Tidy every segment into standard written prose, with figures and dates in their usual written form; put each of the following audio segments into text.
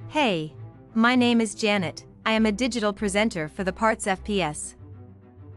Hey, my name is Janet. I am a digital presenter for the PartsFPS.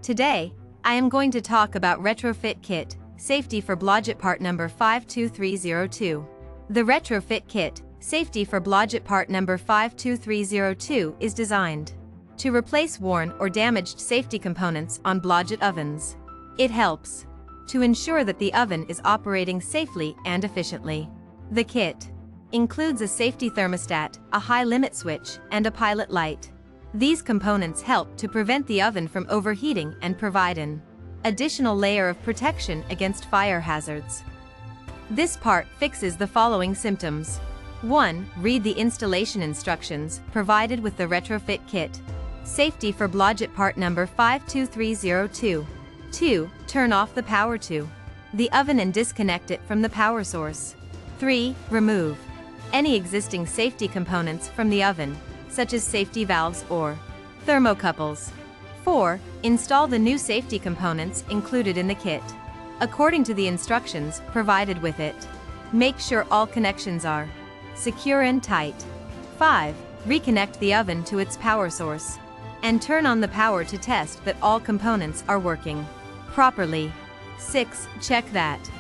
Today, I am going to talk about Retrofit Kit, safety for Blodgett part number 52302. The Retrofit Kit, safety for Blodgett part number 52302 is designed to replace worn or damaged safety components on Blodgett ovens. It helps to ensure that the oven is operating safely and efficiently. The kit includes a safety thermostat, a high limit switch, and a pilot light. These components help to prevent the oven from overheating and provide an additional layer of protection against fire hazards. This part fixes the following symptoms. 1. Read the installation instructions provided with the Retrofit Kit. Safety for Blodgett part number 52302. 2. Turn off the power to the oven and disconnect it from the power source. 3. Remove any existing safety components from the oven, such as safety valves or thermocouples. 4. Install the new safety components included in the kit, according to the instructions provided with it. Make sure all connections are secure and tight. 5. Reconnect the oven to its power source and turn on the power to test that all components are working properly. 6. Check that.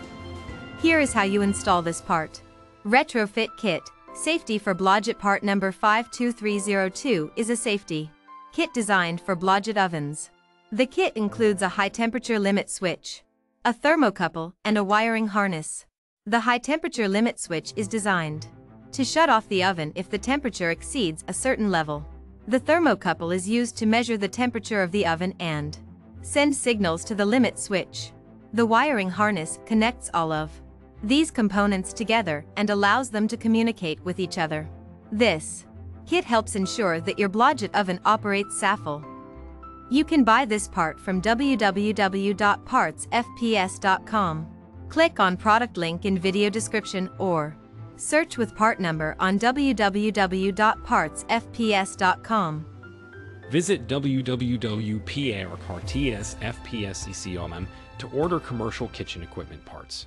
Here is how you install this part. Retrofit Kit, safety for Blodgett part number 52302 is a safety kit designed for Blodgett ovens. The kit includes a high temperature limit switch, a thermocouple, and a wiring harness. The high temperature limit switch is designed to shut off the oven if the temperature exceeds a certain level. The thermocouple is used to measure the temperature of the oven and send signals to the limit switch. The wiring harness connects all of these components together and allows them to communicate with each other. This kit helps ensure that your Blodgett oven operates safely. You can buy this part from www.partsfps.com. Click on product link in video description or search with part number on www.partsfps.com. Visit www.partsfps.com to order commercial kitchen equipment parts.